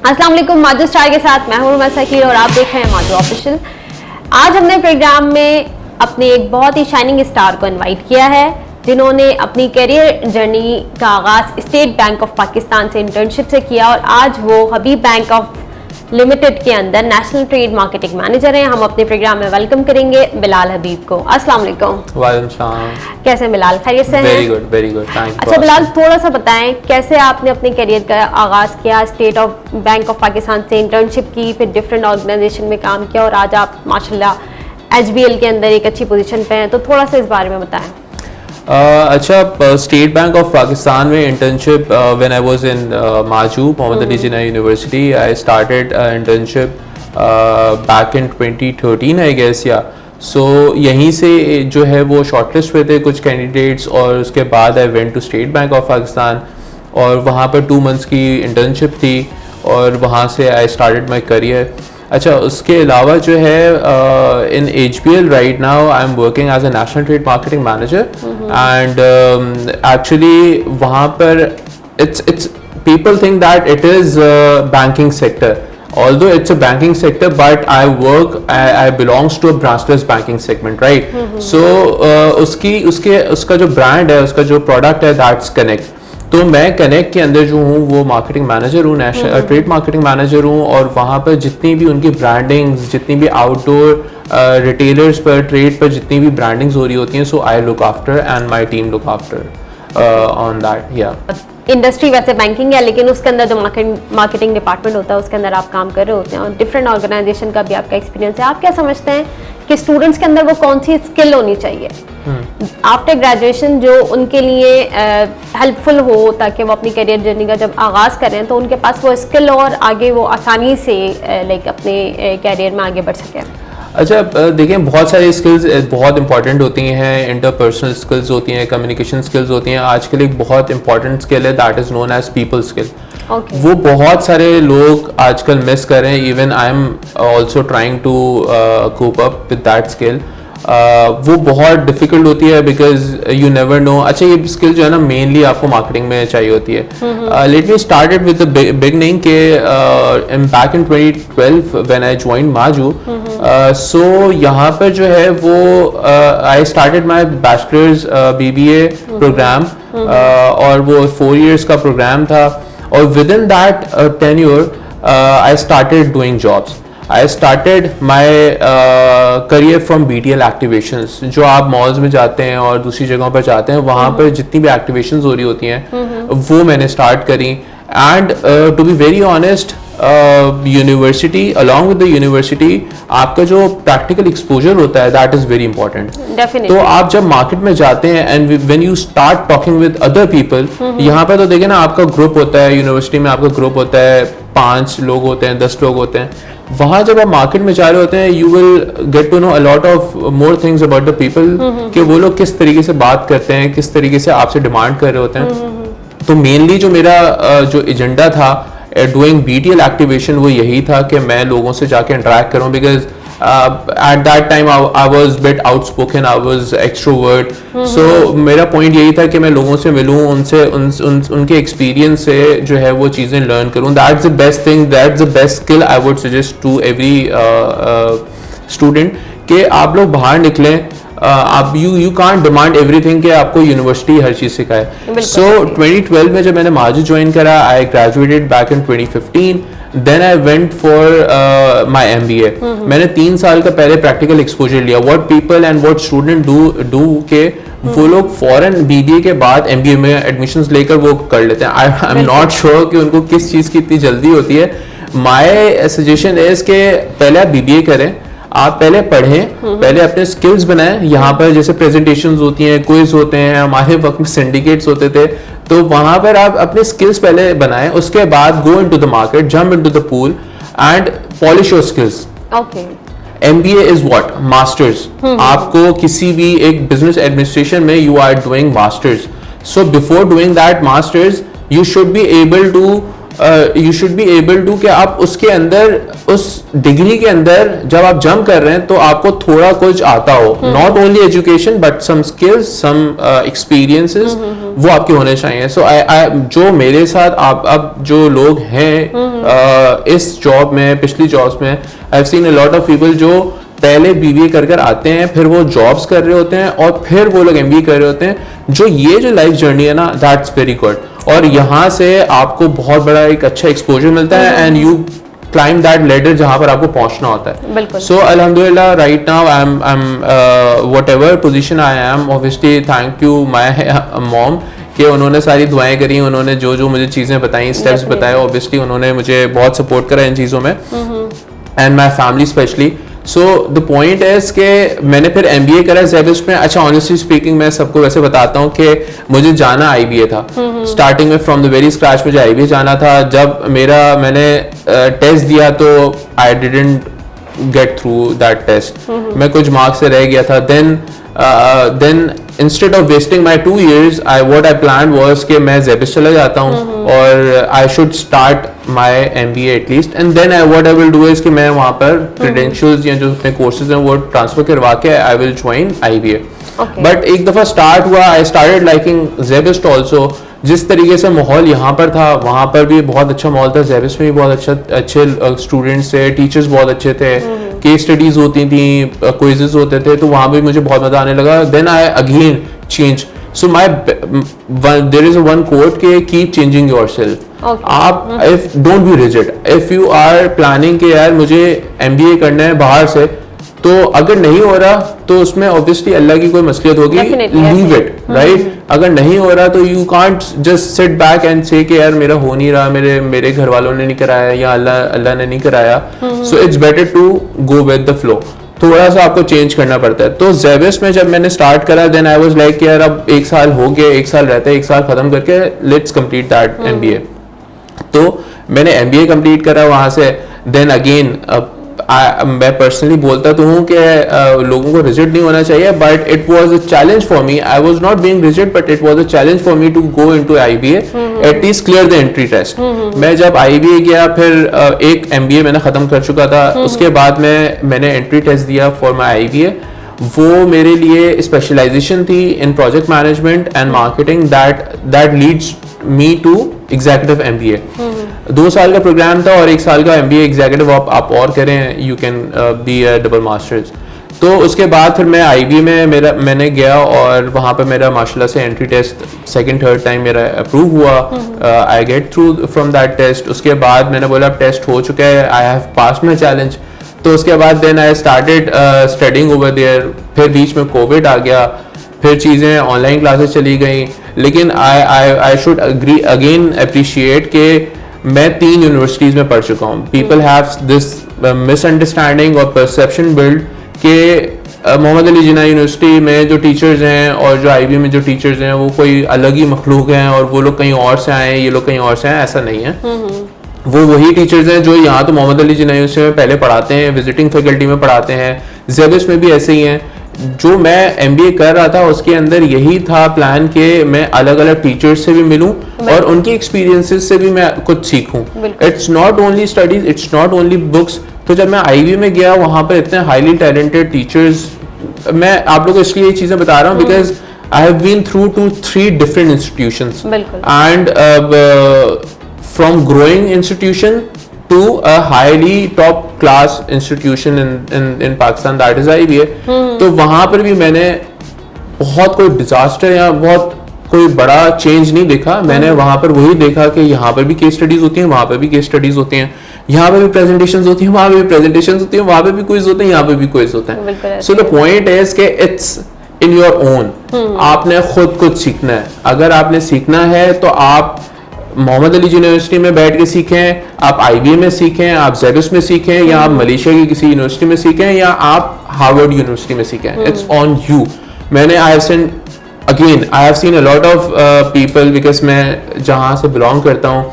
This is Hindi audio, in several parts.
अस्सलाम वालेकुम, माजू स्टार के साथ मैं हूं सकीर और आप देख रहे हैं माजू ऑफिशियल। आज हमने प्रोग्राम में अपने एक बहुत ही शाइनिंग स्टार को इनवाइट किया है जिन्होंने अपनी करियर जर्नी का आगाज़ स्टेट बैंक ऑफ पाकिस्तान से इंटर्नशिप से किया और आज वो हबीब बैंक ऑफ लिमिटेड के अंदर नेशनल ट्रेड मार्केटिंग मैनेजर हैं। हम अपने प्रोग्राम में वेलकम करेंगे बिलाल हबीब को। अस्सलाम वालेकुम। वालेकुम सलाम। कैसे हैं बिलाल, खैरियत से हैं? Very good thank you. अच्छा बिलाल, थोड़ा सा बताएं कैसे आपने अपने करियर का आगाज़ किया, state of bank of Pakistan से इंटर्नशिप की, फिर डिफरेंट ऑर्गेनाइजेशन में काम किया और आज आप माशाल्लाह HBL के अंदर एक अच्छी पोजीशन पे हैं, तो थोड़ा सा इस बारे में बताएं। अच्छा, स्टेट बैंक ऑफ पाकिस्तान में internship when I was in MAJU Mohammad Ali Jinnah university. I started internship back in 2013 I guess yeah so यहीं से जो है वो शॉर्टलिस्ट हुए थे कुछ कैंडिडेट्स और उसके बाद I went to state bank of Pakistan और वहाँ पर 2 months की इंटर्नशिप थी और वहाँ से आई स्टार्टेड माई करियर। अच्छा, उसके अलावा जो है in HBL right now I am working as a national trade marketing manager and actually वहाँ पर it's people think that it is banking sector, although it's a banking sector but I belongs to a branchless banking segment, right? So उसका जो ब्रांड है, उसका जो प्रोडक्ट है दैट्स कनेक्ट। तो मैं कनेक्ट के अंदर जो हूँ वो मार्केटिंग मैनेजर हूँ, नेशनल ट्रेड मार्केटिंग मैनेजर हूँ और वहाँ पर जितनी भी उनकी ब्रांडिंग्स, जितनी भी आउटडोर रिटेलर्स पर, ट्रेड पर जितनी भी ब्रांडिंग्स हो रही होती हैं, so I look after and my team look after on that. Yeah industry वैसे बैंकिंग है लेकिन उसके अंदर जो मार्केटिंग डिपार्टमेंट होता है उसके अंदर आप काम कर रहे होते हैं और डिफरेंट ऑर्गेनाइजेशन का भी आपका एक्सपीरियंस है। आप क्या समझते हैं कि स्टूडेंट्स के अंदर वो कौन सी स्किल होनी चाहिए आफ्टर ग्रेजुएशन जो उनके लिए हेल्पफुल हो ताकि वो अपनी करियर जर्नी का जब आगाज़ करें तो उनके पास वो स्किल और आगे वो आसानी से लाइक अपने करियर में आगे बढ़ सकें? अच्छा, देखें, बहुत सारी स्किल्स बहुत इंपॉर्टेंट होती हैं, इंटरपर्सनल स्किल्स होती हैं, कम्युनिकेशन स्किल्स होती हैं। आजकल एक बहुत इंपॉर्टेंट स्किल है that is known as people skill. वो बहुत सारे लोग आजकल मिस कर रहे हैं। Even I am also trying to cope up with that skill. वो बहुत डिफिकल्ट होती है बिकॉज यू नेवर नो। अच्छा, ये स्किल जो है ना मेनली आपको मार्केटिंग में चाहिए होती है। Let me started with the beginning के back in 2012 when I joined MAJU. सो यहाँ पर जो है वो I started my bachelors BBA programme और वो 4 years का प्रोग्राम था और within that tenure I started doing jobs. I started my career from BTL activations। जो आप मॉल्स में जाते हैं और दूसरी जगहों पर जाते हैं, वहाँ पर जितनी भी एक्टिवेशंस हो रही होती हैं वो मैंने स्टार्ट करी। And to be very honest, university along with the university आपका जो प्रैक्टिकल एक्सपोजर होता है दैट इज़ वेरी इंपॉर्टेंट। तो आप जब मार्केट में जाते हैं and when you start talking with other people, यहाँ पर तो देखिए ना आपका ग्रुप होता है, यूनिवर्सिटी में आपका ग्रुप होता है, 5 लोग होते हैं, 10 लोग होते हैं। वहाँ जब आप मार्केट में जा रहे होते हैं you will get to know a lot of more things about the people कि वो लोग किस तरीके से बात करते हैं, किस तरीके से आपसे डिमांड कर रहे होते हैं। तो मेनली जो मेरा जो एजेंडा था डूइंग BTL एक्टिवेशन वो यही था कि मैं लोगों से जाके इंटरेक्ट करूं because at that time I was bit outspoken, I was extrovert। so मेरा पॉइंट यही था कि मैं लोगों से मिलूं, उनसे उनके एक्सपीरियंस से जो है वो चीज़ें लर्न करूं। that's the best thing, that's the best skill I would suggest to every student कि आप लोग बाहर निकलें। आप यू कांट डिमांड एवरीथिंग कि आपको यूनिवर्सिटी हर चीज़ सिखाए। सो 2012 में जब मैंने माजू ज्वाइन करा, I graduated back in 2015। Then I went for my MBA। मैंने 3 साल का पहले प्रैक्टिकल एक्सपोजर लिया। What people and what student do के वो लोग फॉरन BBA के बाद MBA में एडमिशंस लेकर वो कर लेते हैं। आई एम नॉट श्योर कि उनको किस चीज़ की इतनी जल्दी होती है। माई सजेशन इज के पहले आप BBA करें, आप पहले पढ़ें, पहले अपने स्किल्स बनाएं। यहाँ पर जैसे प्रेजेंटेशंस होती हैं, क्विज होते हैं, हमारे वक्त में सिंडिकेट्स होते थे, तो वहाँ पर आप अपने स्किल्स पहले बनाएं। उसके बाद go into the market, jump into the pool and polish your skills. MBA is what? Masters. आपको किसी भी एक बिजनेस एडमिनिस्ट्रेशन में you are doing masters. So before doing that masters you should be able to कि आप उसके अंदर, उस डिग्री के अंदर जब आप जंप कर रहे हैं तो आपको थोड़ा कुछ आता हो, not only education but some skills, some experiences वो आपके होने चाहिए। सो जो मेरे साथ आप अब जो लोग हैं इस जॉब में, पिछली जॉब्स में, आई have seen a lot of people जो पहले बीबीए कर आते हैं, फिर वो जॉब्स कर रहे होते हैं और फिर वो लोग एमबीए कर रहे होते हैं। जो ये जो लाइफ जर्नी है ना, दैट्स वेरी गुड, और यहाँ से आपको बहुत बड़ा एक अच्छा एक्सपोजर मिलता है and you climb that ladder जहां पर आपको पहुंचना होता है। सो अल्हम्दुलिल्लाह right now I M whatever position I am, obviously thank you my mom कि उन्होंने सारी दुआएं करी, उन्होंने जो जो मुझे चीजें बताई, स्टेप्स बताए, ऑब्वियसली उन्होंने मुझे बहुत सपोर्ट करा इन चीजों में, and my family specially. So the point is कि मैंने फिर एमबीए करा ज़ेबिस्ट में। अच्छा, ऑनेस्टली स्पीकिंग मैं सबको वैसे बताता हूँ कि मुझे जाना आईबीए था स्टार्टिंग में, फ्रॉम द वेरी स्क्रैच मुझे आईबीए जाना था। जब मैंने टेस्ट दिया तो I didn't get through that test, मैं कुछ मार्क्स से रह गया था। Then instead of wasting my 2 years, what I planned was कि मैं ज़ेबिस्ट चला जाता हूँ और I should start my MBA at least, and then what I will do is कि मैं वहाँ पर क्रेडेंशियल्स या जो अपने कोर्सेज हैं वो ट्रांसफर करवा के I will join IBA. But एक दफा स्टार्ट हुआ, आई स्टार्टेड लाइकिंग ज़ेबिस्ट ऑल्सो। जिस तरीके से माहौल यहाँ पर था वहाँ पर भी बहुत अच्छा माहौल था, ज़ेबिस्ट में भी बहुत अच्छे स्टूडेंट्स थे, टीचर्स बहुत अच्छे थे, केस स्टडीज होती थी, क्विज़ेस होते थे, तो वहाँ भी मुझे बहुत मजा आने लगा। Then I again change, so my there is one quote के कीप चेंजिंग योरसेल्फ। आप if don't be rigid, if you are planning के यार मुझे एमबीए करना है बाहर से, तो अगर नहीं हो रहा तो उसमें ऑब्वियसली अल्लाह की कोई मसलियत होगी, लीव इट, राइट। अगर नहीं हो रहा तो you can't just sit back and से कि यार मेरा हो नहीं रहा, मेरे घर वालों ने नहीं कराया या अल्लाह ने नहीं कराया। So it's better to go with the flow, थोड़ा सा आपको चेंज करना पड़ता है। तो ज़ेबिस्ट में जब मैंने स्टार्ट करा, देन आई वाज लाइक यार अब 1 साल हो गया, 1 साल रहता है, 1 साल खत्म करके लेट्स कंप्लीट दैट एमबीए। तो मैंने एमबीए कंप्लीट करा वहां से। देन अगेन मैं पर्सनली बोलता तो हूँ कि लोगों को रिजिड नहीं होना चाहिए, but it was a challenge for me. I was not being rigid, but it was a challenge for me to go into IBA, at least clear the entry test. मैं जब आईबीए गया, फिर एक एमबीए मैंने खत्म कर चुका था, उसके बाद मैंने एंट्री टेस्ट दिया फॉर माई आईबीए। वो मेरे लिए स्पेशलाइजेशन थी in project management and marketing that leads me to executive MBA. 2 साल का प्रोग्राम था और 1 साल का एमबीए एग्जीक्यूटिव आप और करें, you can be a double masters. तो उसके बाद फिर मैं आईबी में मैंने गया और वहाँ पे मेरा माशाल्लाह से entry test 2nd 3rd time मेरा अप्रूव हुआ, I get through from that test. उसके बाद मैंने बोला अब टेस्ट हो चुका है, I have passed my challenge. तो उसके बाद then I started studying over there. फिर बीच में कोविड आ गया, फिर चीज़ें ऑनलाइन क्लासेस चली गई, लेकिन आई शुड अगेन अप्रिशिएट कि मैं 3 यूनिवर्सिटीज़ में पढ़ चुका हूँ। पीपल हैव दिस मिसअंडरस्टैंडिंग और परसेप्शन बिल्ड कि मोहम्मद अली जिन्ना यूनिवर्सिटी में जो टीचर्स हैं और जो आईबी में जो टीचर्स हैं वो कोई अलग ही मखलूक हैं और वो लोग कहीं और से आए हैं, ये लोग कहीं और से आए, ऐसा नहीं है। वो वही टीचर्स हैं जो यहाँ तो मोहम्मद अली जिन्ना यूनिवर्सिटी में पहले पढ़ाते हैं, विजिटिंग फैकल्टी में पढ़ाते हैं। ज़ेबिस्ट में भी ऐसे ही हैं। जो मैं एमबीए कर रहा था उसके अंदर यही था प्लान कि मैं अलग अलग टीचर्स से भी मिलूं और उनकी एक्सपीरियंसेस से भी मैं कुछ सीखूं। It's not only studies, it's not only books. तो जब मैं आईबी में गया वहां पर इतने हाईली टैलेंटेड टीचर्स, मैं आप लोगों को इसलिए ये चीजें बता रहा हूँ because I have been through two 3 different institutions and from growing institution to a highly top class institution in Pakistan, that is IBA। तो वहां पर भी मैंने बहुत कोई डिजास्टर या बहुत कोई बड़ा चेंज नहीं देखा। मैंने वहां पर वही देखा कि यहाँ पर भी केस स्टडीज होती हैं, वहां पर भी केस स्टडीज होती हैं, यहाँ पे भी प्रेजेंटेशंस होती हैं, वहां पे भी प्रेजेंटेशंस होती हैं, वहां पे भी क्विज होते हैं, यहाँ पे भी क्विज होते हैं। सो द पॉइंट इज कि इट्स इन योर ओन, आपने खुद कुछ सीखना है। अगर आपने सीखना है तो आप मोहम्मद अली यूनिवर्सिटी में बैठ के सीखें, आप आईबीए में सीखें, आप ज़ेबिस्ट में सीखें, या आप मलेशिया की किसी यूनिवर्सिटी में सीखें, या आप हार्वर्ड यूनिवर्सिटी में सीखें। It's on you. मैंने I have seen a lot of people, because मैं जहां से बिलोंग करता हूँ,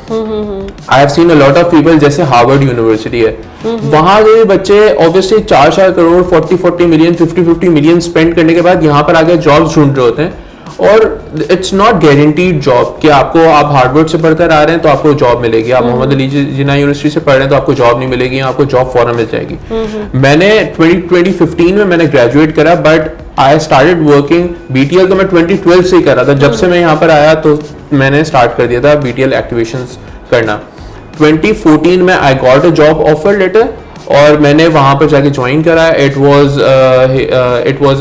I have seen a lot of people, जैसे हार्वर्ड यूनिवर्सिटी है, वहां के बच्चे obviously 4 crore 40 million 50 million spend करने के बाद यहाँ पर आके जॉब ढूंढ रहे होते हैं। और इट्स नॉट गारंटीड जॉब कि आप हार्वर्ड से पढ़कर आ रहे हैं तो आपको जॉब मिलेगी, आप मोहम्मद अली जिन्ना यूनिवर्सिटी से पढ़ रहे हैं तो आपको जॉब नहीं मिलेगी, आपको जॉब फौरन मिल जाएगी। मैंने 2015 में मैंने ग्रेजुएट करा, but I started working BTL तो मैं 2012 से ही कर रहा था, जब से मैं यहाँ पर आया तो मैंने स्टार्ट कर दिया था BTL एक्टिवेशंस करना। 2014 में I got a job offer letter और मैंने वहाँ पर जाके ज्वाइन करा। It was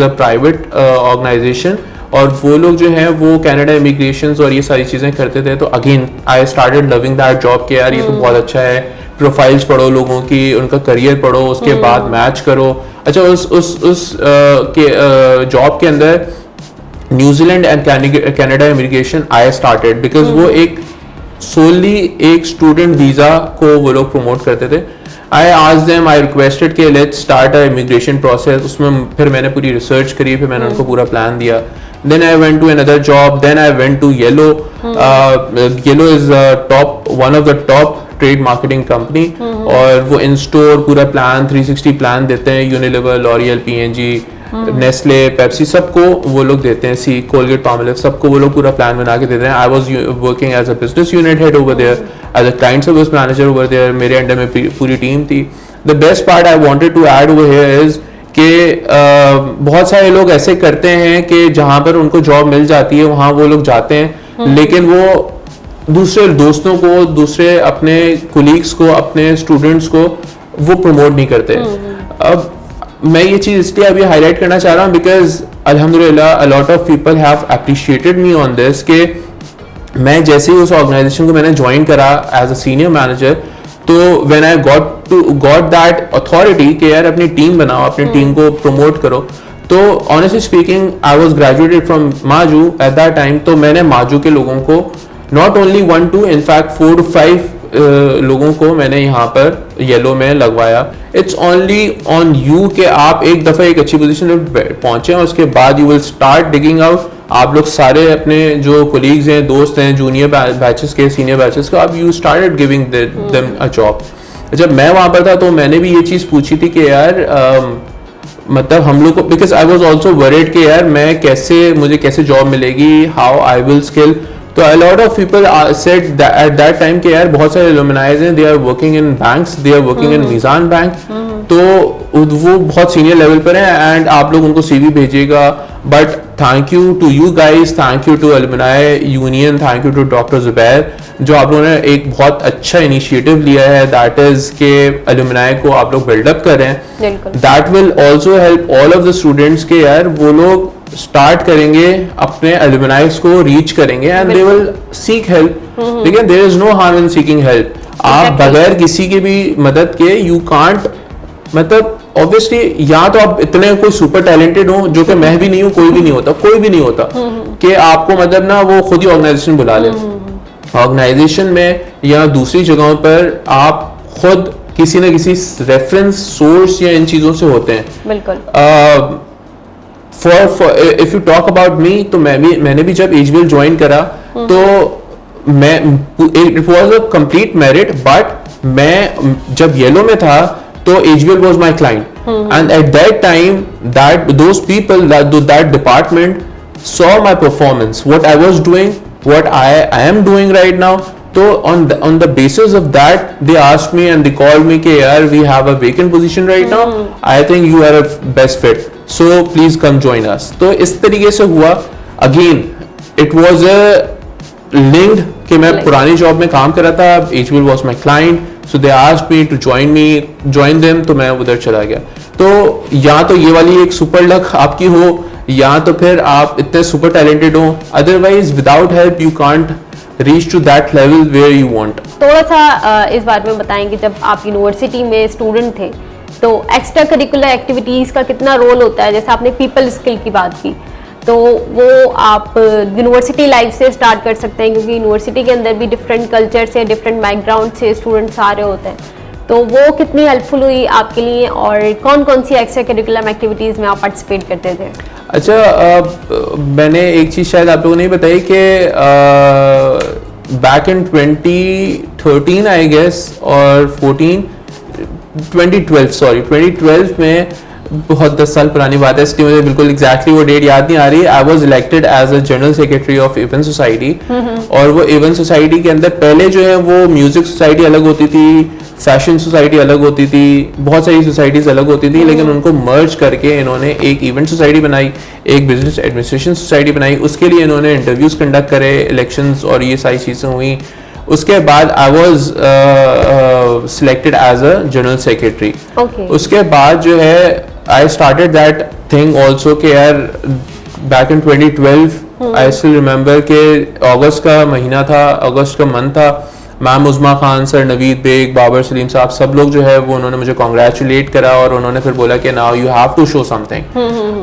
a private organization और वो लोग जो हैं वो कनाडा इमिग्रेशन और ये सारी चीज़ें करते थे। तो again I started loving that job कि यार ये तो बहुत अच्छा है, प्रोफाइल्स पढ़ो लोगों की, उनका करियर पढ़ो, उसके बाद मैच करो। अच्छा उस जॉब के अंदर New Zealand and Canada immigration I started because वो एक सोली एक स्टूडेंट वीज़ा को वो लोग प्रमोट करते थे। आई आज देम, आई रिक्वेस्टेड के let's start a immigration process. उसमें फिर मैंने पूरी रिसर्च करी, फिर मैंने उनको पूरा प्लान दिया। Then I went to another job. Then I went to Yellow. Yellow is one of the top trade marketing company. और वो in store पूरा प्लान 360 प्लान देते हैं। Unilever, L'Oreal, P&G, Nestle, Pepsi सबको वो लोग देते हैं। Colgate, Palmolive सबको वो लोग पूरा प्लान बना के देते हैं। I was working as a business unit head over there, as a client service manager over there. मेरे अंडर में पूरी टीम थी। The best part I wanted to add over here is कि बहुत सारे लोग ऐसे करते हैं कि जहाँ पर उनको जॉब मिल जाती है वहाँ वो लोग जाते हैं, लेकिन वो दूसरे दोस्तों को, दूसरे अपने कुलीग्स को, अपने स्टूडेंट्स को वो प्रमोट नहीं करते। अब मैं ये चीज़ इसलिए अभी हाईलाइट करना चाह रहा हूँ बिकॉज अल्हम्दुलिल्लाह अ lot of people have appreciated me on this कि मैं जैसे ही उस ऑर्गेनाइजेशन को मैंने ज्वाइन करा एज अ सीनियर मैनेजर, तो when I got that authority कि यार अपनी टीम बनाओ, अपनी टीम को प्रमोट करो, तो honestly speaking I was graduated from MAJU at that time. तो मैंने माजू के लोगों को नॉट ओनली 1-2 इनफैक्ट 4 to 5 लोगों को मैंने यहाँ पर येलो में लगवाया। इट्स ओनली ऑन यू कि आप एक दफ़ा एक अच्छी पोजीशन पे पहुंचे और उसके बाद you will start digging out. आप लोग सारे अपने जो कोलीग्स हैं, दोस्त हैं, जूनियर बैचेस के, सीनियर बैचेस का, अब you started giving them a job. जब मैं वहाँ पर था तो मैंने भी ये चीज़ पूछी थी कि यार मतलब हम लोग को, because I was also worried कि यार मुझे कैसे जॉब मिलेगी, हाउ आई विल स्किल। तो a lot of people said that at that time कि यार बहुत सारे alumni's हैं, they are working in banks, they are working in Mizan Bank, तो वो बहुत सीनियर लेवल पर हैं एंड आप लोग उनको CV भेजिएगा। But thank you to you guys, thank you to alumni union, thank you to doctor Zubair, जो आप लोगों ने एक बहुत अच्छा इनिशिएटिव लिया है, दैट इज के एलुमनाई को आप लोग बिल्डअप कर रहे हैं। That will also help all of the students के यार वो लोग स्टार्ट करेंगे, अपने एलुमनाइज को रीच करेंगे and they will seek help. लेकिन there is no harm in seeking help. आप बगैर किसी की भी मदद के यू कांट, मतलब ऑब्वियसली या तो आप इतने कोई सुपर टैलेंटेड हो, जो कि मैं भी नहीं हूँ, कोई भी नहीं होता, कोई भी नहीं होता कि आपको मतलब ना वो खुद ही ऑर्गेनाइजेशन बुला ले। ऑर्गेनाइजेशन में या दूसरी जगहों पर आप खुद किसी न किसी रेफरेंस सोर्स या इन चीजों से होते हैं। बिल्कुल। For if you talk about me, तो मैंने भी जब HBL ज्वाइन करा तो मैं it was a complete merit, but मैं जब येलो में था तो HBL was my client, and at that time those people that department saw my performance, what I was doing, what I am doing right now. So on the basis of that they asked me and they called me कि यार we have a vacant position right now, I think you are a best fit, so please come join us. तो इस तरीके से हुआ। Again it was a linked कि मैं पुरानी जॉब में काम कर रहा था, HBL was my client, so they asked me to join them, तो मैं उधर चला गया। तो या तो ये वाली एक सुपर लक आपकी हो, या तो फिर आप इतने सुपर टैलेंटेड हो, otherwise without help you can't reach to that level where you want. थोड़ा सा इस बारे में बताएंगे, जब आप यूनिवर्सिटी में स्टूडेंट थे तो एक्स्ट्रा करिकुलर एक्टिविटीज़ का कितना रोल होता है? जैसे आपने पीपल स्किल की बात की, तो वो आप यूनिवर्सिटी लाइफ से स्टार्ट कर सकते हैं, क्योंकि यूनिवर्सिटी के अंदर भी डिफरेंट कल्चर से, डिफरेंट बैकग्राउंड से स्टूडेंट्स आ रहे होते हैं। तो वो कितनी हेल्पफुल हुई आपके लिए, और कौन कौन सी एक्स्ट्रा करिकुलर एक्टिविटीज़ में आप पार्टिसिपेट करते थे? अच्छा, मैंने एक चीज़ शायद आप लोगों ने बताई कि बैक इन 2013 आई गेस और 2012 में बहुत 10 साल पुरानी बात है, इसलिए मुझे बिल्कुल एग्जैक्टली वो डेट याद नहीं आ रही। I was elected as a general secretary of event society, और वो इवेंट सोसाइटी के अंदर पहले जो है वो म्यूजिक सोसाइटी अलग होती थी, फैशन सोसाइटी अलग होती थी, बहुत सारी सोसाइटीज अलग होती थी, लेकिन उनको मर्ज करके इन्होंने एक इवेंट सोसाइटी बनाई, एक बिजनेस एडमिनिस्ट्रेशन सोसाइटी बनाई। उसके लिए इन्होंने इंटरव्यूज कंडक्ट करे, इलेक्शंस और ये सारी चीज़ें हुई। उसके बाद I was selected as a general secretary. उसके बाद जो है I started that thing also कि यार back in 2012 I still remember के अगस्त का महीना था, अगस्त का मंथ था। मैम उज़मा खान सर, नवीद बेग, बाबर सलीम साहब, सब लोग जो है वो उन्होंने मुझे कॉन्ग्रेचुलेट करा और उन्होंने फिर बोला कि now you have to show something.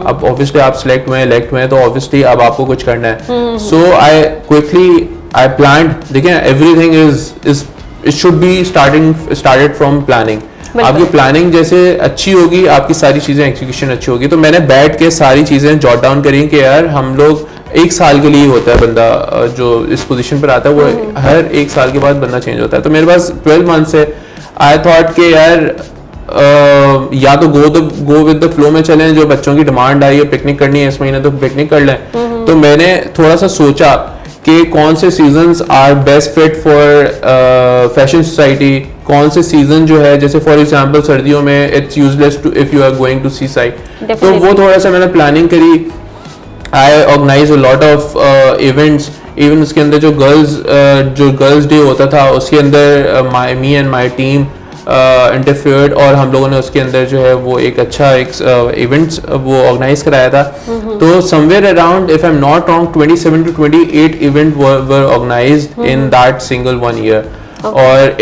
अब ऑब्वियसली आप सिलेक्ट हुए, इलेक्ट हुए, तो ऑब्वियसली अब आपको कुछ करना है। So I quickly I planned, देखिए everything is it should be started from planning. आपकी प्लानिंग जैसे अच्छी होगी, आपकी सारी चीजें एग्जीक्यूशन अच्छी होगी। तो मैंने बैठ के सारी चीजें जॉट डाउन करी कि यार हम लोग एक साल के लिए होता है बंदा जो इस पोजीशन पर आता है, वो हर एक साल के बाद बंदा चेंज होता है। तो मेरे पास 12 मंथ से आई थॉट कि यार या तो गो विद द फ्लो में चलें, जो बच्चों की डिमांड आई है पिकनिक करनी है इस महीने तो पिकनिक कर लें। तो मैंने थोड़ा सा सोचा कि कौन से seasons are best fit for fashion society, कौन से सीजन जो है, जैसे फॉर एग्जांपल सर्दियों में it's useless to if you are going to seaside. तो वो थोड़ा सा मैंने प्लानिंग करी। I organise a lot of events, even उसके अंदर जो गर्ल्स डे होता था उसके अंदर me and my team interfered, और हम लोगों ने उसके अंदर जो है वो एक अच्छा इवेंट्स वो ऑर्गेनाइज कराया था। तो somewhere around if I am not wrong 27 to 28 event were organised in that single 1 year, और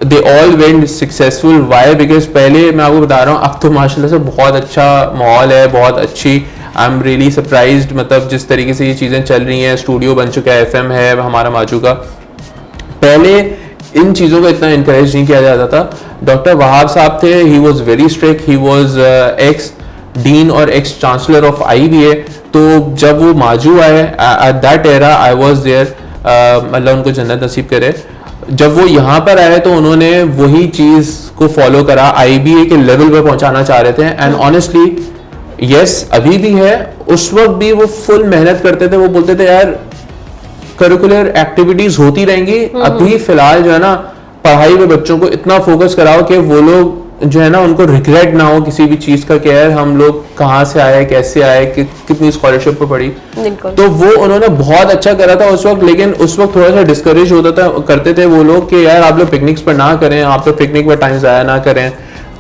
they all went successful. Why? Because पहले मैं आपको बता रहा हूँ, अब तो माशाल्लाह से बहुत अच्छा माहौल है, बहुत अच्छी, आई एम रियली सरप्राइज्ड, मतलब जिस तरीके से ये चीज़ें चल रही हैं। स्टूडियो बन चुका है, FM है हमारा माजू का। पहले इन चीज़ों को इतना इनकरेज नहीं किया जाता था। डॉक्टर वहाब साहब थे, he was very strict, he was ex dean और एक्स चांसलर ऑफ IBA। तो जब वो माजू आए at that era I was there, Allah उनको जन्नत नसीब करे। जब वो यहाँ पर आए तो उन्होंने वही चीज़ को फॉलो करा, IBA के लेवल पर पहुंचाना चाह रहे थे। एंड ऑनेस्टली यस अभी भी है, उस वक्त भी वो फुल मेहनत करते थे। वो बोलते थे यार करिकुलर एक्टिविटीज होती रहेंगी, अभी फिलहाल जो है ना पढ़ाई में बच्चों को इतना फोकस कराओ कि वो लोग जो है ना उनको रिग्रेट ना हो किसी भी चीज का कि यार हम लोग कहाँ से आए, कैसे आए, कितनी स्कॉलरशिप पर पढ़ी। तो वो उन्होंने बहुत अच्छा करा था उस वक्त, लेकिन उस वक्त थोड़ा सा डिस्करेज होता था, करते थे वो लोग कि यार आप लोग पिकनिक्स पर ना करें, आप लोग पिकनिक पर टाइम ज़ाया ना करें।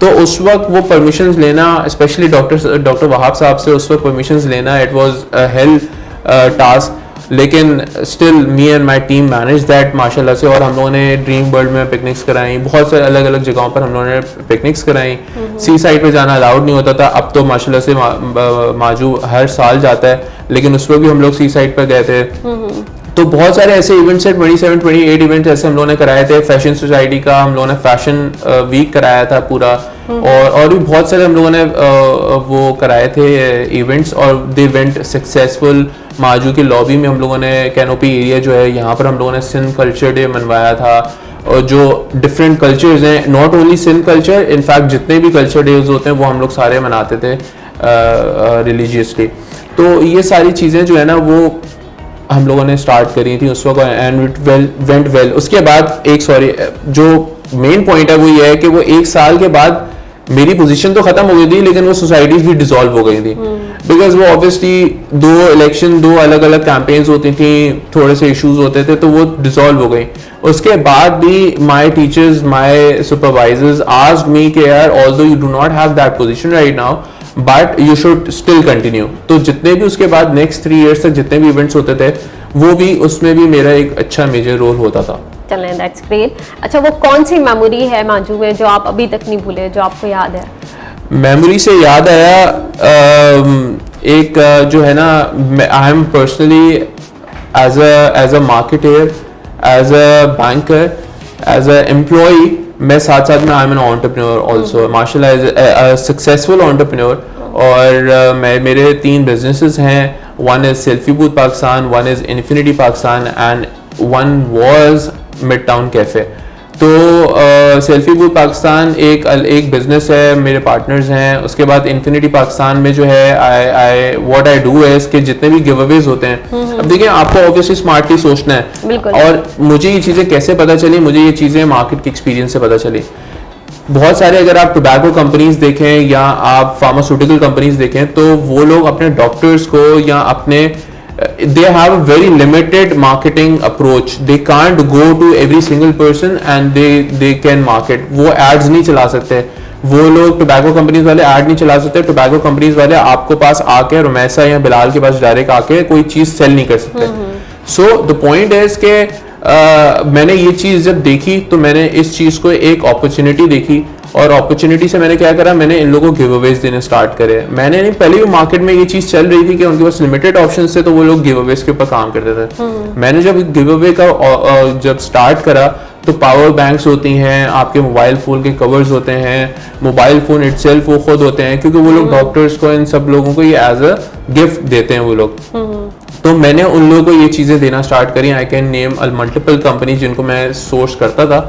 तो उस वक्त वो परमिशंस लेना, स्पेशली डॉक्टर वहाब साहब से उस वक्त परमिशंस लेना, it was a hell task, लेकिन still me and my team manage that माशाल्लाह से। और हम लोगों ने ड्रीम वर्ल्ड में पिकनिक्स कराई, बहुत सारे अलग अलग जगहों पर हम लोगों ने पिकनिक्स कराई। सी साइड पे जाना अलाउड नहीं होता था, अब तो माशाल्लाह से माजू हर साल जाता है, लेकिन उस वक्त भी हम लोग सी साइड पर गए थे। तो बहुत सारे ऐसे इवेंट्स है, 27-28 इवेंट्स ऐसे हम लोगों ने कराए थे। फैशन सोसाइटी का हम लोगों ने फैशन वीक कराया था पूरा, और भी बहुत सारे हम लोगों ने वो कराए थे इवेंट्स, और दे वेंट सक्सेसफुल। माजू की लॉबी में हम लोगों ने कैनोपी एरिया जो है यहाँ पर हम लोगों ने सिंध कल्चर डे मनवाया था, और जो डिफरेंट कल्चर्स हैं, not only Sindh culture, in fact जितने भी कल्चर डेज होते हैं वो हम लोग सारे मनाते थे रिलीजियसली। तो ये सारी चीज़ें जो है ना वो हम लोगों ने स्टार्ट करी थी उस वक्त, एंड इट वेंट वेल। उसके बाद जो मेन पॉइंट है वो ये है कि वो एक साल के बाद मेरी पोजीशन तो खत्म हो गई थी, लेकिन वो सोसाइटीज भी डिसॉल्व हो गई थी, बिकॉज वो ऑब्वियसली दो अलग अलग कैंपेन्स होती थी, थोड़े से इश्यूज होते थे, तो वो डिसॉल्व हो गई। उसके बाद भी my teachers, my supervisors asked me कि यार although you do not have that position right now, but you should still continue. तो जितने भी उसके बाद नेक्स्ट 3 years तक जितने भी इवेंट्स होते थे, वो भी उसमें भी मेरा एक अच्छा मेजर रोल होता था। चलें, दैट्स ग्रेट। अच्छा, वो कौन सी मेमोरी है माजू में जो आप अभी तक नहीं भूले, जो आपको याद है? मेमोरी से याद आया एक जो है ना, I am personally as a marketer, as a banker, as a employee, मैं साथ साथ में I am an entrepreneur also, माशाल्लाह सक्सेसफुल एंटरप्रेन्योर। और मेरे 3 बिजनेसेस हैं, one is selfie booth Pakistan, one is infinity Pakistan, and one was mid town cafe. तो सेल्फी बूथ पाकिस्तान एक बिजनेस है, मेरे पार्टनर्स हैं। उसके बाद इन्फिनिटी पाकिस्तान में जो है व्हाट आई डू है, इसके जितने भी गिव अवेज होते हैं, अब देखिए आपको ऑब्वियसली स्मार्टली सोचना है। और मुझे ये चीज़ें कैसे पता चली, मुझे ये चीज़ें मार्केट के एक्सपीरियंस से पता चली। बहुत सारे अगर आप टोबैको कंपनीज देखें या आप फार्मास्यूटिकल कंपनीज देखें, तो वो लोग अपने डॉक्टर्स को या अपने they have a very limited marketing approach. They can't go to every single person and they can market. वो ads नहीं चला सकते, वो लोग टोबैको कंपनीज वाले ऐड नहीं चला सकते। टोबैको कंपनीज वाले आपको पास आके रुमैसा या बिलाल के पास डायरेक्ट आके कोई चीज सेल नहीं कर सकते। सो द पॉइंट इज के मैंने ये चीज जब देखी तो मैंने इस चीज को एक अपॉर्चुनिटी देखी, और अपॉर्चुनिटी से मैंने क्या करा, मैंने इन लोगों को गिव अवेज देने स्टार्ट करे। मैंने नहीं, पहले भी मार्केट में ये चीज चल रही थी कि उनके पास लिमिटेड ऑप्शंस थे, तो वो लोग गिव अवेज के ऊपर काम करते थे। मैंने जब गिव अवे का जब स्टार्ट करा, तो पावर बैंक्स होती हैं, आपके मोबाइल फोन के कवर्स होते हैं, मोबाइल फोन इटसेल्फ वो खुद होते हैं, क्योंकि वो लोग डॉक्टर्स को, इन सब लोगों को ये एज अ गिफ्ट देते हैं वो लोग। तो मैंने उन लोगों को ये चीज़ें देना स्टार्ट करी। I can name multiple company जिनको मैं सोर्स करता था,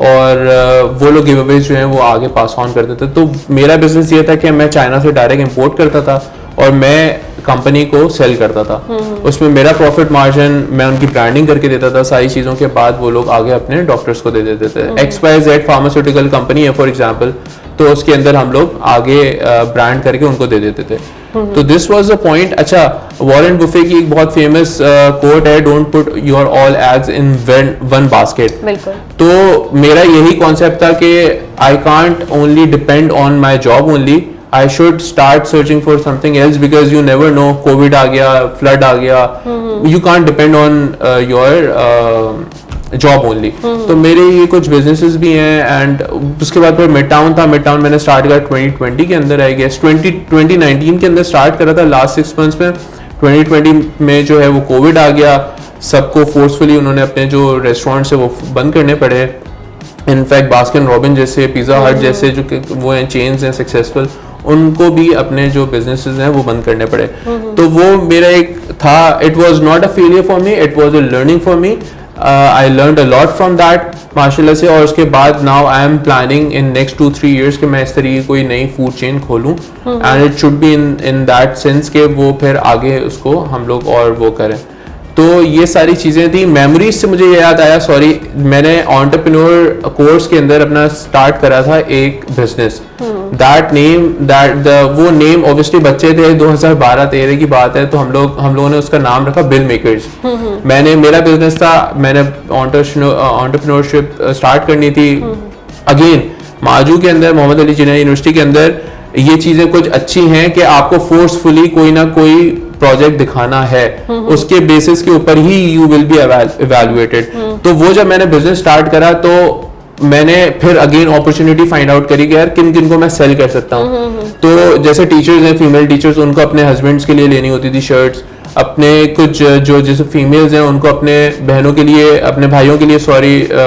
और वो लोग गिव अवेज जो हैं वो आगे पास ऑन करते थे। तो मेरा बिजनेस ये था कि मैं चाइना से डायरेक्ट इंपोर्ट करता था और मैं कंपनी को सेल करता था। उसमें मेरा प्रॉफिट मार्जिन, मैं उनकी ब्रांडिंग करके देता था सारी चीज़ों के बाद, वो लोग आगे अपने डॉक्टर्स को दे देते थे। XYZ फार्मास्यूटिकल कंपनी है फॉर एग्जाम्पल, तो उसके अंदर हम लोग आगे ब्रांड करके उनको दे देते थे। तो दिस वाज द पॉइंट। अच्छा, वॉरेन बुफे की एक बहुत फेमस कोट है, don't put your all eggs in one basket. तो मेरा यही कॉन्सेप्ट था कि I can't only depend on my job only, I should start searching for something else because you never know, COVID आ गया, flood आ गया, you can't depend on your job only. तो मेरे ये कुछ बिजनेसेस भी हैं। एंड उसके बाद फिर मिड टाउन था, मिड टाउन मैंने स्टार्ट करा 2020 के अंदर, आई गेस 2019 के अंदर स्टार्ट करा था, लास्ट 6 मंथ्स में। 2020 में जो है वो कोविड आ गया, सबको फोर्सफुली उन्होंने अपने जो रेस्टोरेंट्स है वो बंद करने पड़े। इनफैक्ट बास्किन रॉबिन जैसे, पिज़्ज़ा हट जैसे जो वो हैं चेन्स हैं सक्सेसफुल, उनको भी अपने जो बिजनेसेस हैं वो बंद करने पड़े। तो वो मेरा एक था, it was not a failure for me, it was a learning for me. I learned a lot from that माशाल्लाह से। और उसके बाद now I am planning in next 2-3 years कि मैं इस तरीके कोई नई फूड चेन खोलूं, and it should be in that sense के वो फिर आगे उसको हम लोग और वो करें। तो ये सारी चीज़ें थी। मेमोरीज से मुझे याद आया, सॉरी, मैंने एंटरप्रेन्योर कोर्स के अंदर अपना स्टार्ट करा था एक बिजनेस। वो नेम ऑब्वियसली बच्चे थे, 2012-13 की बात है, तो हम लोगों ने उसका नाम रखा बिल मेकर्स। मेरा बिजनेस था, मैंने एंटरप्रेन्योरशिप स्टार्ट करनी थी। अगेन माजू के अंदर, मोहम्मद अली जिन्ना यूनिवर्सिटी के अंदर ये चीजें कुछ अच्छी हैं कि आपको फोर्सफुली कोई ना कोई प्रोजेक्ट दिखाना है, उसके बेसिस के ऊपर ही यू विल बी इवैल्यूएटेड। तो वो जब मैंने बिजनेस स्टार्ट करा तो मैंने फिर अगेन अपॉर्चुनिटी फाइंड आउट करी कि यार किन किन को मैं सेल कर सकता हूँ। तो जैसे टीचर्स हैं, फीमेल टीचर्स, उनको अपने हस्बैंड्स के लिए लेनी होती थी शर्ट्स, अपने कुछ जो जैसे फीमेल्स हैं उनको अपने बहनों के लिए, अपने भाइयों के लिए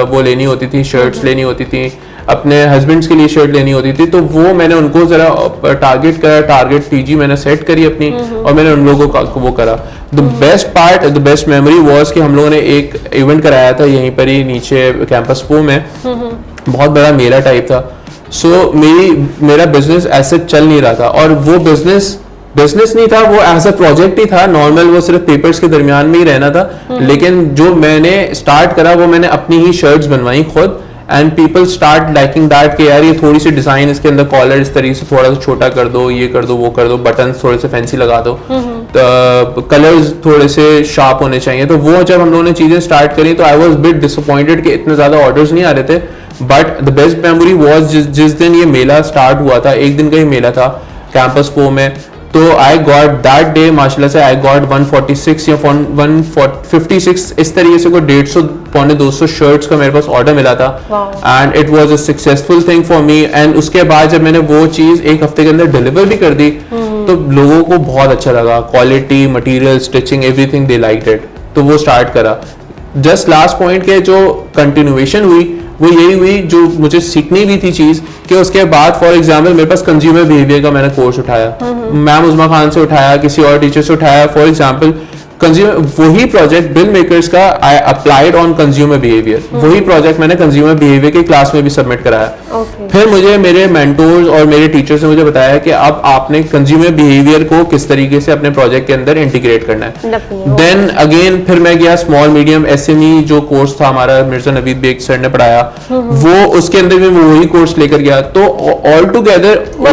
वो लेनी होती थी, शर्ट्स लेनी होती थी, अपने हस्बैंड्स के लिए शर्ट लेनी होती थी। तो वो मैंने उनको जरा टारगेट पीजी मैंने सेट करी अपनी, और मैंने उन लोगों का वो करा। द बेस्ट मेमोरी वॉज कि हम लोगों ने एक इवेंट कराया था यहीं पर ही नीचे कैंपस 4 में, बहुत बड़ा मेला टाइप था। सो मेरा बिजनेस ऐसे चल नहीं रहा था, और वो बिजनेस नहीं था, वो एज अ प्रोजेक्ट ही था नॉर्मल, वो सिर्फ पेपर्स के दरमियान में ही रहना था। लेकिन जो मैंने स्टार्ट करा वो मैंने अपनी ही शर्ट्स बनवाई खुद, and people start liking that कि यार ये थोड़ी सी डिजाइन इसके अंदर, कॉलर इस तरीके से थोड़ा सा छोटा कर दो, ये कर दो, वो कर दो, बटन्स थोड़े से फैंसी लगा दो, कलर्स थोड़े से शार्प होने चाहिए। तो वो जब हम लोगों ने चीजें स्टार्ट करी तो आई वाज बिट डिसअपॉइंटेड कि इतने ज्यादा ऑर्डर्स नहीं आ रहे थे। But the best memory was जिस दिन ये मेला स्टार्ट हुआ था, एक दिन का ही मेला था कैंपस 4 में, तो आई गॉट दैट डे माशाल्लाह से आई गॉट 146 या 156 इस तरीके से कोई 150-200 शर्ट्स का मेरे पास ऑर्डर मिला था, and it was a successful thing for me. And उसके बाद जब मैंने वो चीज एक हफ्ते के अंदर डिलीवर भी कर दी तो लोगों को बहुत अच्छा लगा, quality, material, stitching, everything they liked it. तो वो स्टार्ट करा। जस्ट लास्ट पॉइंट के जो कंटिन्यूएशन हुई वो यही हुई जो मुझे सीखनी भी थी चीज, कि उसके बाद फॉर एग्जांपल मेरे पास कंज्यूमर बिहेवियर का मैंने कोर्स उठाया, मैम उज़मा खान से उठाया, किसी और टीचर से उठाया। फॉर एग्जांपल कंज्यूमर, वही प्रोजेक्ट बिल मेकर्स का I applied on consumer behaviour, वही प्रोजेक्ट मैंने कंज्यूमर बिहेवियर की क्लास में भी सबमिट कराया। फिर मुझे मेरे मेंटोर्स और मेरे टीचर्स ने मुझे बताया कि अब आपने कंज्यूमर बिहेवियर को किस तरीके से अपने प्रोजेक्ट के अंदर इंटीग्रेट करना है। देन अगेन फिर मैं गया स्मॉल मीडियम SME जो कोर्स था हमारा, मिर्जा नवीद बेग सर ने पढ़ाया, वो उसके अंदर भी मैं वही कोर्स लेकर गया। तो ऑल टुगेदर वो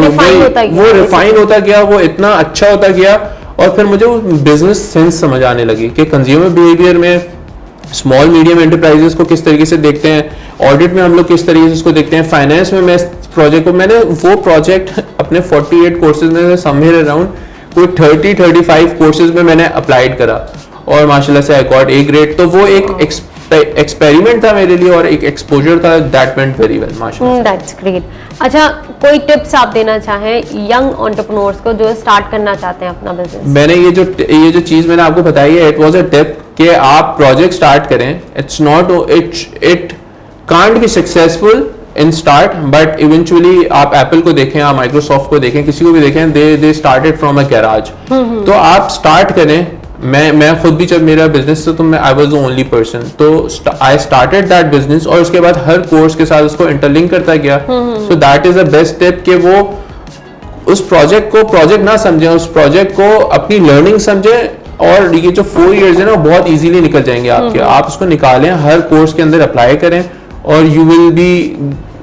रिफाइन होता गया, वो इतना अच्छा होता गया, और फिर मुझे वो बिजनेस सेंस समझ आने लगी कि कंज्यूमर बिहेवियर में स्मॉल मीडियम एंटरप्राइजेस को किस तरीके से देखते हैं, ऑडिट में हम लोग किस तरीके से उसको देखते हैं, फाइनेंस में मैं प्रोजेक्ट को, मैंने वो प्रोजेक्ट अपने 48 कोर्सेज में समवेयर अराउंड कोई 30-35 कोर्सेज में मैंने अप्लाइड करा, और माशाल्लाह से आई गॉट ए ग्रेड। तो वो एक एक्सपेरिमेंट था मेरे लिए और एक एक्सपोजर था, दैट वेंट वेरी वेल माशाल्लाह। That's great. अच्छा, कोई टिप्स आप देना चाहें यंग एंटरप्रेन्योर्स को जो स्टार्ट करना चाहते हैं अपना बिजनेस? मैंने ये जो चीज मैंने आपको बताई है, इट वाज अ टिप कि आप प्रोजेक्ट स्टार्ट करें। It's not, it can't be successful in start, but eventually आप एप्पल को देखें, आप माइक्रोसॉफ्ट को देखें, किसी को भी देखें, they started from a garage. तो आप स्टार्ट करें। मैं खुद भी, जब मेरा बिजनेस था तो मैं I was the only person, तो आई स्टार्टेड दैट बिजनेस, और उसके बाद हर कोर्स के साथ उसको इंटरलिंक करता गया। So that is the best tip कि वो उस प्रोजेक्ट को प्रोजेक्ट ना समझें, उस प्रोजेक्ट को अपनी लर्निंग समझें, और ये जो 4 इयर्स है ना वो बहुत इजीली निकल जाएंगे आपके। आप उसको निकालें, हर कोर्स के अंदर अप्लाई करें, और you will be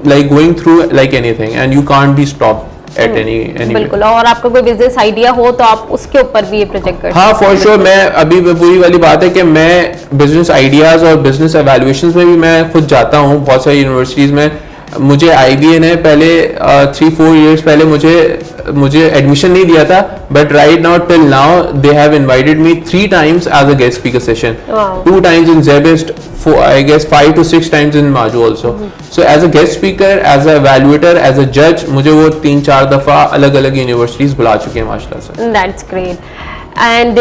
like going through like anything, and you can't be stop at any. बिल्कुल, और आपका कोई बिजनेस आइडिया हो तो आप उसके ऊपर भी ये प्रोजेक्ट कर सकते हैं। हाँ, फॉर श्योर। मैं अभी वही वाली बात है कि मैं बिजनेस आइडियाज और बिजनेस एवेल्युएशंस में भी मैं खुद जाता हूँ बहुत सारी यूनिवर्सिटीज में। मुझे IBA ने पहले 3-4 इयर्स पहले मुझे एडमिशन नहीं दिया था, but right now till now they have invited me 3 times as a guest speaker session, 2 times in Zebest, I guess 5 to 6 times in Maju also. So as a guest speaker, as a evaluator, as a judge, मुझे वो 3-4 दफा अलग-अलग यूनिवर्सिटीज बुला चुके हैं माशाल्लाह से। That's great. एंड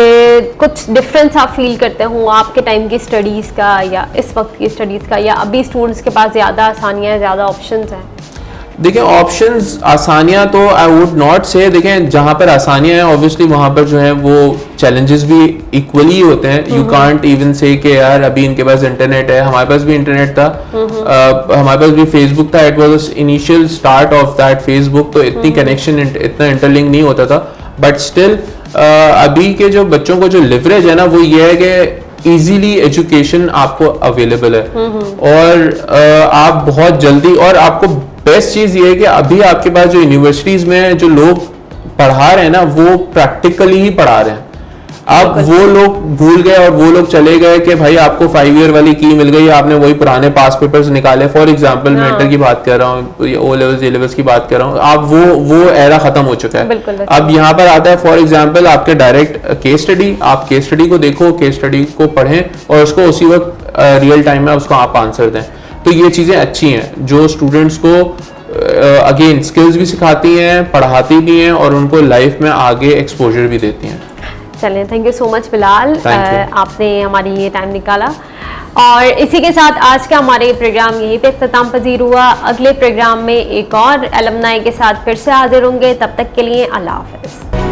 कुछ डिफरेंस आप फील करते हो आपके टाइम की स्टडीज़ का या इस वक्त की स्टडीज़ का, या अभी स्टूडेंट्स के पास ज़्यादा आसानियाँ हैं, ज़्यादा ऑप्शंस हैं? देखिए, ऑप्शंस, आसानियाँ तो आई वुड नॉट से, देखें जहाँ पर आसानियाँ हैं ऑब्वियसली वहाँ पर जो है वो चैलेंजेस भी इक्वली होते हैं। यू कांट इवन से कि यार अभी इनके पास इंटरनेट है, हमारे पास भी इंटरनेट था, हमारे पास भी फेसबुक था, it was initial start of that Facebook, तो इतनी कनेक्शन, इतना इंटरलिंक नहीं होता था, बट स्टिल अभी के जो बच्चों को जो लिवरेज है ना वो ये है कि इजीली एजुकेशन आपको अवेलेबल है, और आप बहुत जल्दी, और आपको बेस्ट चीज ये है कि अभी आपके पास जो यूनिवर्सिटीज में जो लोग पढ़ा रहे हैं ना वो प्रैक्टिकली ही पढ़ा रहे हैं। अब वो लोग भूल गए और वो लोग चले गए कि भाई आपको 5 ईयर वाली की मिल गई, आपने वही पुराने पास पेपर्स निकाले। फॉर एग्जांपल मैं इंटर की बात कर रहा हूँ, O levels A levels की बात कर रहा हूँ, अब वो एरा खत्म हो चुका है। अब यहाँ पर आता है फॉर एग्जांपल आपके डायरेक्ट केस स्टडी, आप केस स्टडी को देखो, केस स्टडी को पढ़ें, और उसको उसी वक्त रियल टाइम में उसको आप आंसर दें। तो ये चीज़ें अच्छी हैं जो स्टूडेंट्स को अगेन स्किल्स भी सिखाती हैं, पढ़ाती भी हैं, और उनको लाइफ में आगे एक्सपोजर भी देती हैं। चलें, thank you so much Bilal, आपने हमारी ये टाइम निकाला। और इसी के साथ आज का हमारे प्रोग्राम यहीं पे इख्तिताम पजीर हुआ। अगले प्रोग्राम में एक और एलुमनाई के साथ फिर से हाजिर होंगे, तब तक के लिए अल्लाह हाफ़िज़।